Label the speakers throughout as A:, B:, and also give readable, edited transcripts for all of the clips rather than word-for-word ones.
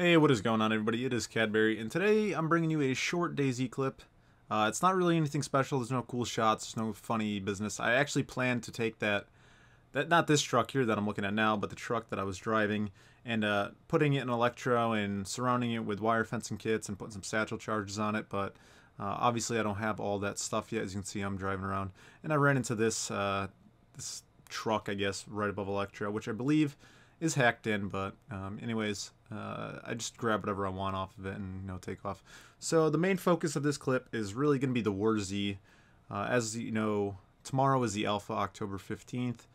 A: Hey, what is going on, everybody? It is Cadbury, and today I'm bringing you a short DayZ clip. It's not really anything special. There's no cool shots. There's no funny business. I actually plan to take that not this truck here that I'm looking at now, but the truck that I was driving, and putting it in electro and surrounding it with wire fencing kits and putting some satchel charges on it. But obviously, I don't have all that stuff yet. As you can see, I'm driving around, and I ran into this truck, I guess, right above electro, which I believe is hacked in. But anyways. I just grab whatever I want off of it and take off. So the main focus of this clip is really going to be the WarZ. As you know, tomorrow is the alpha, October 15th,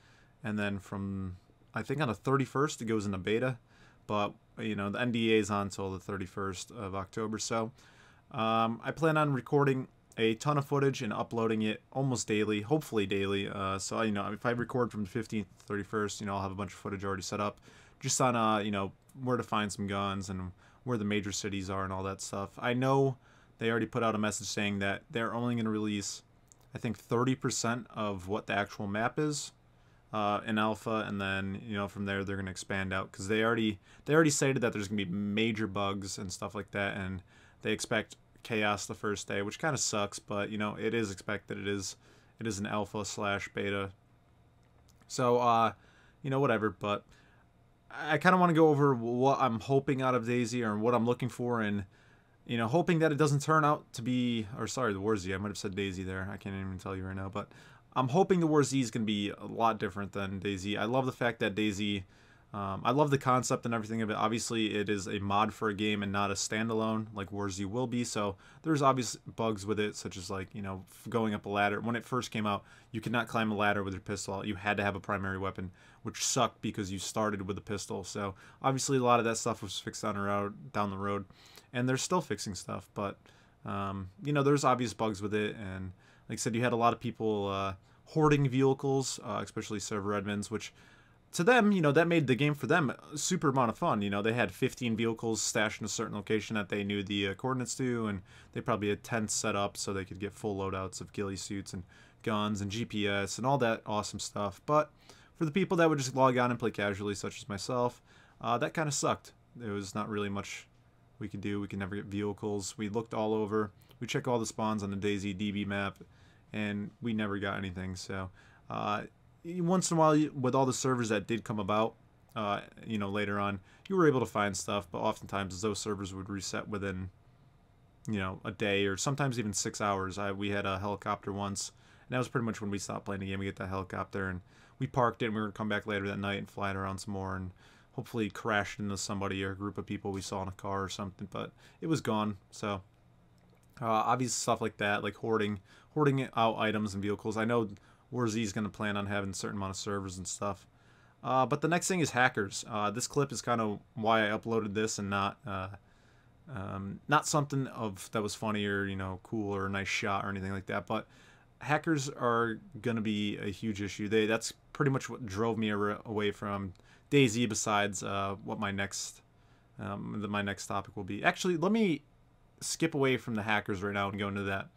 A: and then from I think on the 31st it goes into beta. But the NDA is on until the 31st of October. So I plan on recording a ton of footage and uploading it almost daily, hopefully daily. So if I record from the 15th to 31st, I'll have a bunch of footage already set up, just on where to find some guns and where the major cities are and all that stuff. I know they already put out a message saying that they're only going to release, I think, 30% of what the actual map is in alpha, and then from there they're going to expand out, because they already stated that there's going to be major bugs and stuff like that, and they expect chaos the first day, which kind of sucks, but it is expected. It is an alpha slash beta, so whatever. But I kind of want to go over what I'm hoping out of DayZ, or what I'm looking for, and hoping that it doesn't turn out to be, or sorry, the WarZ. I might have said DayZ there. I can't even tell you right now, but I'm hoping the WarZ is going to be a lot different than DayZ. I love the fact that DayZ, I love the concept and everything of it. Obviously, it is a mod for a game and not a standalone like WarZ will be. So there's obvious bugs with it, such as going up a ladder. When it first came out, you could not climb a ladder with your pistol. You had to have a primary weapon, which sucked because you started with a pistol. So obviously, a lot of that stuff was fixed down the road, and they're still fixing stuff. But there's obvious bugs with it, and like I said, you had a lot of people hoarding vehicles, especially server admins, which, to them, that made the game for them a super amount of fun. They had 15 vehicles stashed in a certain location that they knew the coordinates to, and they probably had tents set up so they could get full loadouts of ghillie suits and guns and GPS and all that awesome stuff. But for the people that would just log on and play casually, such as myself, that kind of sucked. There was not really much we could do. We could never get vehicles. We looked all over. We checked all the spawns on the DayZ DB map, and we never got anything. So once in a while, with all the servers that did come about, later on, you were able to find stuff, but oftentimes those servers would reset within, a day, or sometimes even 6 hours. We had a helicopter once, and that was pretty much when we stopped playing the game. We get that helicopter, and we parked it, and we were going to come back later that night and fly it around some more, and hopefully crash into somebody or a group of people we saw in a car or something, but it was gone. So obvious stuff like that, like hoarding out items and vehicles. I know WarZ is going to plan on having a certain amount of servers and stuff. But the next thing is hackers. This clip is kind of why I uploaded this, and not something that was funny or cool or a nice shot or anything like that. But hackers are going to be a huge issue. That's pretty much what drove me away from DayZ. Besides what my next topic will be. Actually, let me skip away from the hackers right now and go into that.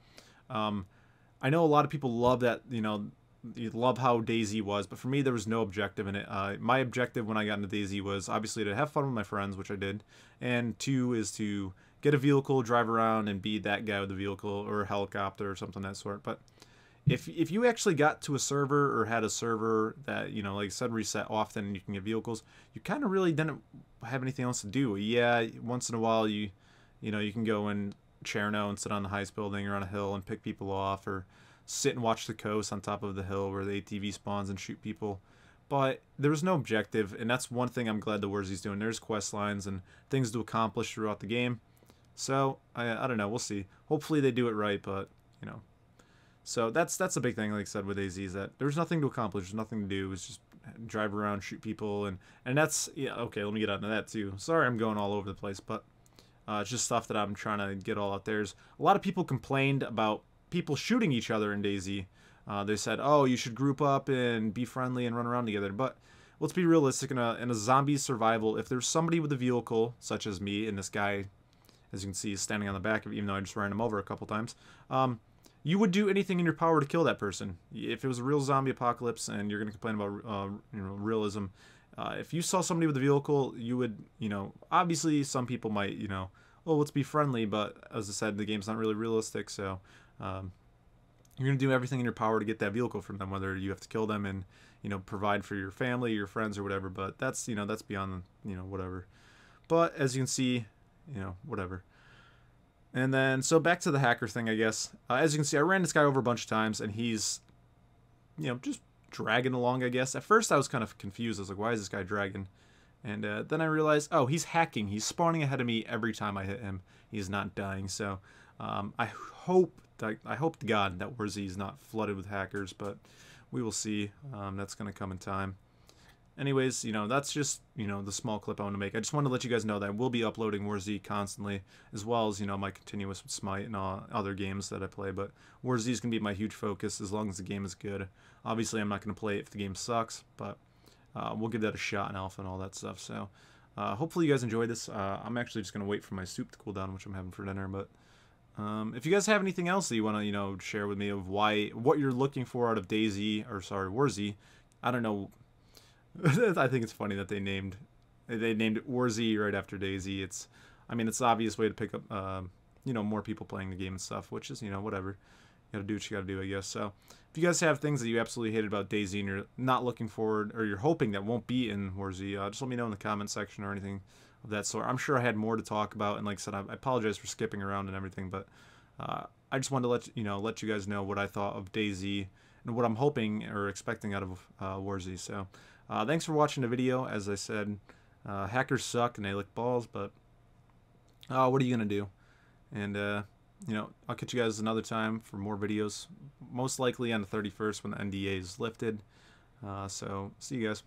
A: I know a lot of people love that, you love how DayZ was, but for me, there was no objective in it. My objective when I got into DayZ was obviously to have fun with my friends, which I did, and 2 is to get a vehicle, drive around, and be that guy with the vehicle or a helicopter or something of that sort. But if you actually got to a server, or had a server that, like I said, reset often and you can get vehicles, you kind of really didn't have anything else to do. Yeah, once in a while you can go in Cherno and sit on the highest building or on a hill and pick people off, or sit and watch the coast on top of the hill where the ATV spawns and shoot people. But there was no objective, and that's one thing I'm glad the WarZ's doing. There's quest lines and things to accomplish throughout the game. So I don't know, we'll see. Hopefully they do it right, but so that's a big thing, like I said, with DayZ, is that there's nothing to accomplish, there's nothing to do. It's just drive around, shoot people, and that's, yeah, okay, let me get onto that too. Sorry, I'm going all over the place, but it's just stuff that I'm trying to get all out there. A lot of people complained about people shooting each other in DayZ. They said, oh, you should group up and be friendly and run around together. But let's be realistic. In a zombie survival, if there's somebody with a vehicle, such as me, and this guy, as you can see, is standing on the back of it, even though I just ran him over a couple times, you would do anything in your power to kill that person. If it was a real zombie apocalypse and you're going to complain about realism, If you saw somebody with a vehicle, you would, obviously some people might, oh, let's be friendly, but as I said, the game's not really realistic, so you're going to do everything in your power to get that vehicle from them, whether you have to kill them and, provide for your family, your friends, or whatever, but that's, that's beyond, whatever. But as you can see, whatever. And then, so back to the hacker thing, I guess. As you can see, I ran this guy over a bunch of times, and he's, just dragging along, I guess. At first, I was kind of confused. I was like, why is this guy dragging? And then I realized, oh, he's hacking. He's spawning ahead of me every time I hit him. He's not dying. So I hope to God that WarZ is not flooded with hackers, but we will see. That's going to come in time. Anyways, that's just, the small clip I want to make. I just wanted to let you guys know that I will be uploading WarZ constantly, as well as, my continuous Smite and other games that I play. But WarZ is going to be my huge focus as long as the game is good. Obviously, I'm not going to play it if the game sucks, but we'll give that a shot in alpha and all that stuff. So hopefully you guys enjoyed this. I'm actually just going to wait for my soup to cool down, which I'm having for dinner. But if you guys have anything else that you want to, share with me of what you're looking for out of WarZ, I don't know. I think it's funny that they named it WarZ right after DayZ. It's the obvious way to pick up, more people playing the game and stuff, which is, whatever. You gotta do what you gotta do, I guess. So, if you guys have things that you absolutely hated about DayZ and you're not looking forward, or you're hoping that won't be in WarZ, just let me know in the comment section or anything of that sort. I'm sure I had more to talk about, and like I said, I apologize for skipping around and everything, but I just wanted to let you guys know what I thought of DayZ and what I'm hoping or expecting out of WarZ. So. Thanks for watching the video. As I said, hackers suck and they lick balls, but what are you going to do? And, I'll catch you guys another time for more videos, most likely on the 31st when the NDA is lifted. So, see you guys.